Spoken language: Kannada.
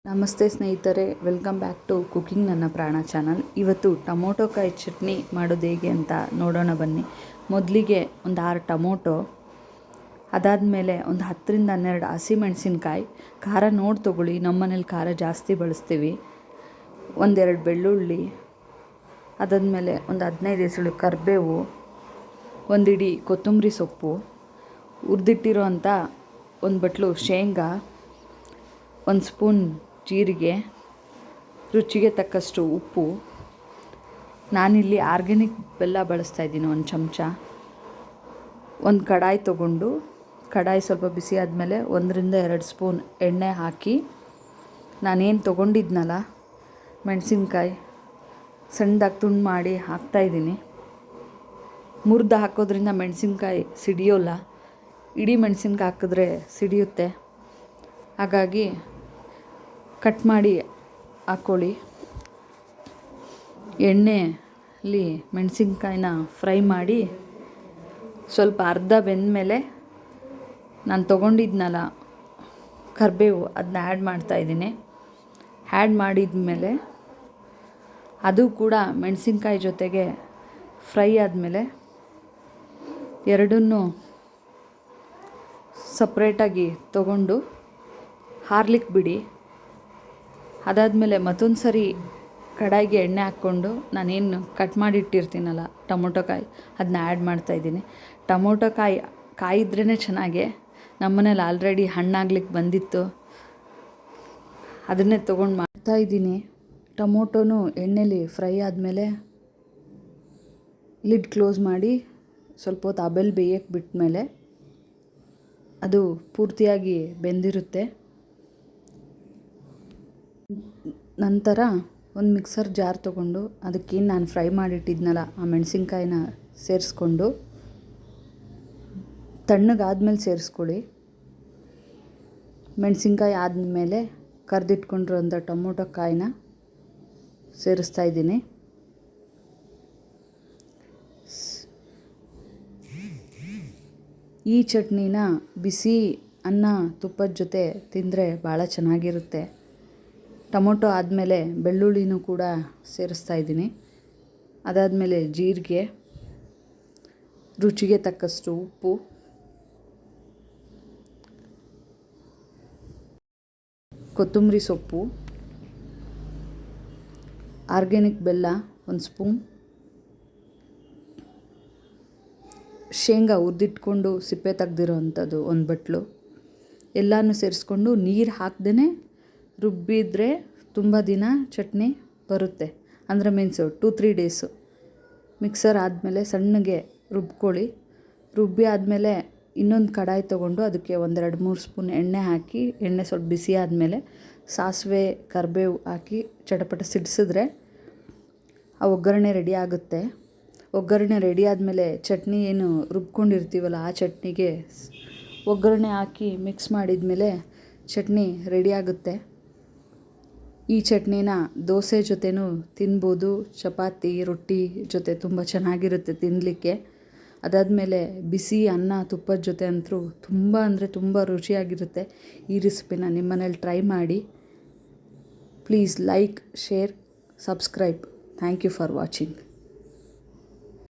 ನಮಸ್ತೆ ಸ್ನೇಹಿತರೆ, ವೆಲ್ಕಮ್ ಬ್ಯಾಕ್ ಟು ಕುಕಿಂಗ್ ನನ್ನ ಪ್ರಾಣ ಚಾನಲ್. ಇವತ್ತು ಟೊಮೊಟೊ ಕಾಯಿ ಚಟ್ನಿ ಮಾಡೋದು ಹೇಗೆ ಅಂತ ನೋಡೋಣ ಬನ್ನಿ. ಮೊದಲಿಗೆ ಒಂದು 6 ಟೊಮೊಟೊ, ಅದಾದಮೇಲೆ ಒಂದು 10ರಿಂದ 12 ಹಸಿಮೆಣಸಿನ್ಕಾಯಿ. ಖಾರ ನೋಡಿ ತೊಗೊಳ್ಳಿ, ನಮ್ಮ ಮನೇಲಿ ಖಾರ ಜಾಸ್ತಿ ಬಳಸ್ತೀವಿ. 1-2 ಬೆಳ್ಳುಳ್ಳಿ, ಅದಾದಮೇಲೆ ಒಂದು 15 ಎಸಳು ಕರಿಬೇವು, ಒಂದು ಹಿಡಿ ಕೊತ್ತಂಬರಿ ಸೊಪ್ಪು, ಹುರಿದಿಟ್ಟಿರೋ ಅಂಥ ಒಂದು ಬಟ್ಲು ಶೇಂಗಾ, 1 ಸ್ಪೂನ್ ಜೀರಿಗೆ, ರುಚಿಗೆ ತಕ್ಕಷ್ಟು ಉಪ್ಪು. ನಾನಿಲ್ಲಿ ಆರ್ಗ್ಯಾನಿಕ್ ಬೆಲ್ಲ ಬಳಸ್ತಾಯಿದ್ದೀನಿ, 1 ಚಮಚ. ಒಂದು ಕಡಾಯಿ ತೊಗೊಂಡು, ಕಡಾಯಿ ಸ್ವಲ್ಪ ಬಿಸಿ ಆದಮೇಲೆ 1-2 ಸ್ಪೂನ್ ಎಣ್ಣೆ ಹಾಕಿ, ನಾನೇನು ತೊಗೊಂಡಿದ್ನಲ್ಲ ಮೆಣಸಿನ್ಕಾಯಿ ಸಣ್ಣದಾಗಿ ತುಂಡು ಮಾಡಿ ಹಾಕ್ತಾಯಿದ್ದೀನಿ. ಮುರಿದು ಹಾಕೋದ್ರಿಂದ ಮೆಣಸಿನ್ಕಾಯಿ ಸಿಡಿಯೋಲ್ಲ, ಇಡೀ ಮೆಣಸಿನ್ಕಾಯಿ ಹಾಕಿದ್ರೆ ಸಿಡಿಯುತ್ತೆ. ಹಾಗಾಗಿ ಕಟ್ ಮಾಡಿ ಹಾಕ್ಕೊಳ್ಳಿ. ಎಣ್ಣೆಯಲ್ಲಿ ಮೆಣಸಿನ್ಕಾಯಿನ ಫ್ರೈ ಮಾಡಿ ಸ್ವಲ್ಪ ಅರ್ಧ ಬೆಂದಮೇಲೆ ನಾನು ತೊಗೊಂಡಿದ್ನಲ್ಲ ಕರಿಬೇವು, ಅದನ್ನ ಆ್ಯಡ್ ಮಾಡ್ತಾಯಿದ್ದೀನಿ. ಆ್ಯಡ್ ಮಾಡಿದ್ಮೇಲೆ ಅದು ಕೂಡ ಮೆಣಸಿನ್ಕಾಯಿ ಜೊತೆಗೆ ಫ್ರೈ ಆದಮೇಲೆ ಎರಡನ್ನೂ ಸಪ್ರೇಟಾಗಿ ತೊಗೊಂಡು ಹಾರ್ಲಿಕ್ಕೆ ಬಿಡಿ. ಅದಾದಮೇಲೆ ಮತ್ತೊಂದು ಸರಿ ಕಡಾಯಿಗೆ ಎಣ್ಣೆ ಹಾಕ್ಕೊಂಡು ನಾನೇನು ಕಟ್ ಮಾಡಿಟ್ಟಿರ್ತೀನಲ್ಲ ಟೊಮೊಟೊ ಕಾಯಿ, ಅದನ್ನ ಆ್ಯಡ್ ಮಾಡ್ತಾಯಿದ್ದೀನಿ. ಟೊಮೊಟೊ ಕಾಯಿದ್ರೇ ಚೆನ್ನಾಗೆ. ನಮ್ಮನೇಲಿ ಆಲ್ರೆಡಿ ಹಣ್ಣಾಗ್ಲಿಕ್ಕೆ ಬಂದಿತ್ತು, ಅದನ್ನೇ ತೊಗೊಂಡು ಮಾಡ್ತಾಯಿದ್ದೀನಿ. ಟೊಮೊಟೊನೂ ಎಣ್ಣೆಲಿ ಫ್ರೈ ಆದಮೇಲೆ ಲಿಡ್ ಕ್ಲೋಸ್ ಮಾಡಿ ಸ್ವಲ್ಪ ಹೊತ್ತು ಆಬೇಲ್ ಬೇಯಕ್ಕೆ ಬಿಟ್ಮೇಲೆ ಅದು ಪೂರ್ತಿಯಾಗಿ ಬೆಂದಿರುತ್ತೆ. ನಂತರ ಒಂದು ಮಿಕ್ಸರ್ ಜಾರ್ ತೊಗೊಂಡು ಅದಕ್ಕೇನು ನಾನು ಫ್ರೈ ಮಾಡಿಟ್ಟಿದ್ನಲ್ಲ ಆ ಮೆಣಸಿನ್ಕಾಯಿನ ಸೇರಿಸ್ಕೊಂಡು, ತಣ್ಣಗಾದ್ಮೇಲೆ ಸೇರಿಸ್ಕೊಳ್ಳಿ. ಮೆಣಸಿನ್ಕಾಯಿ ಆದಮೇಲೆ ಕರೆದಿಟ್ಕೊಂಡಿರೋಂಥ ಟೊಮೊಟೊ ಕಾಯಿನ ಸೇರಿಸ್ತಾಯಿದ್ದೀನಿ. ಈ ಚಟ್ನಿನ ಬಿಸಿ ಅನ್ನ ತುಪ್ಪದ ಜೊತೆ ತಿಂದರೆ ಭಾಳ ಚೆನ್ನಾಗಿರುತ್ತೆ. ಟೊಮೊಟೊ ಆದಮೇಲೆ ಬೆಳ್ಳುಳ್ಳಿನೂ ಕೂಡ ಸೇರಿಸ್ತಾಯಿದ್ದೀನಿ. ಅದಾದಮೇಲೆ ಜೀರಿಗೆ, ರುಚಿಗೆ ತಕ್ಕಷ್ಟು ಉಪ್ಪು, ಕೊತ್ತಂಬರಿ ಸೊಪ್ಪು, ಆರ್ಗ್ಯಾನಿಕ್ ಬೆಲ್ಲ 1 ಸ್ಪೂನ್, ಶೇಂಗಾ ಹುರಿದಿಟ್ಕೊಂಡು ಸಿಪ್ಪೆ ತೆಗ್ದಿರೋ ಅಂಥದ್ದು 1 ಬಟ್ಲು. ಎಲ್ಲನೂ ಸೇರಿಸ್ಕೊಂಡು ನೀರು ಹಾಕ್ದೇ ರುಬ್ಬಿದರೆ ತುಂಬ ದಿನ ಚಟ್ನಿ ಬರುತ್ತೆ. ಅಂದರೆ ಮೀನ್ಸು 2-3 ಡೇಸು. ಮಿಕ್ಸರ್ ಆದಮೇಲೆ ಸಣ್ಣಗೆ ರುಬ್ಕೊಳ್ಳಿ. ರುಬ್ಬಿ ಆದಮೇಲೆ ಇನ್ನೊಂದು ಕಡಾಯಿ ತೊಗೊಂಡು ಅದಕ್ಕೆ 1-2-3 ಸ್ಪೂನ್ ಎಣ್ಣೆ ಹಾಕಿ, ಎಣ್ಣೆ ಸ್ವಲ್ಪ ಬಿಸಿ ಆದಮೇಲೆ ಸಾಸಿವೆ ಕರಿಬೇವು ಹಾಕಿ ಚಟಪಟ ಸಿಡಿಸಿದ್ರೆ ಆ ಒಗ್ಗರಣೆ ರೆಡಿ ಆಗುತ್ತೆ. ಒಗ್ಗರಣೆ ರೆಡಿ ಆದಮೇಲೆ ಚಟ್ನಿ ಏನು ರುಬ್ಕೊಂಡಿರ್ತೀವಲ್ಲ ಆ ಚಟ್ನಿಗೆ ಒಗ್ಗರಣೆ ಹಾಕಿ ಮಿಕ್ಸ್ ಮಾಡಿದ್ಮೇಲೆ ಚಟ್ನಿ ರೆಡಿ ಆಗುತ್ತೆ. ಈ ಚಟ್ನಿನ ದೋಸೆ ಜೊತೆನೂ ತಿನ್ಬೋದು, ಚಪಾತಿ ರೊಟ್ಟಿ ಜೊತೆ ತುಂಬ ಚೆನ್ನಾಗಿರುತ್ತೆ ತಿನ್ನಲಿಕ್ಕೆ. ಅದಾದಮೇಲೆ ಬಿಸಿ ಅನ್ನ ತುಪ್ಪದ ಜೊತೆ ಅಂತೂ ತುಂಬ ಅಂದರೆ ತುಂಬ ರುಚಿಯಾಗಿರುತ್ತೆ. ಈ ರೆಸಿಪಿನ ನಿಮ್ಮ ಮನೇಲಿ ಟ್ರೈ ಮಾಡಿ. Please like, share, subscribe. Thank you for watching.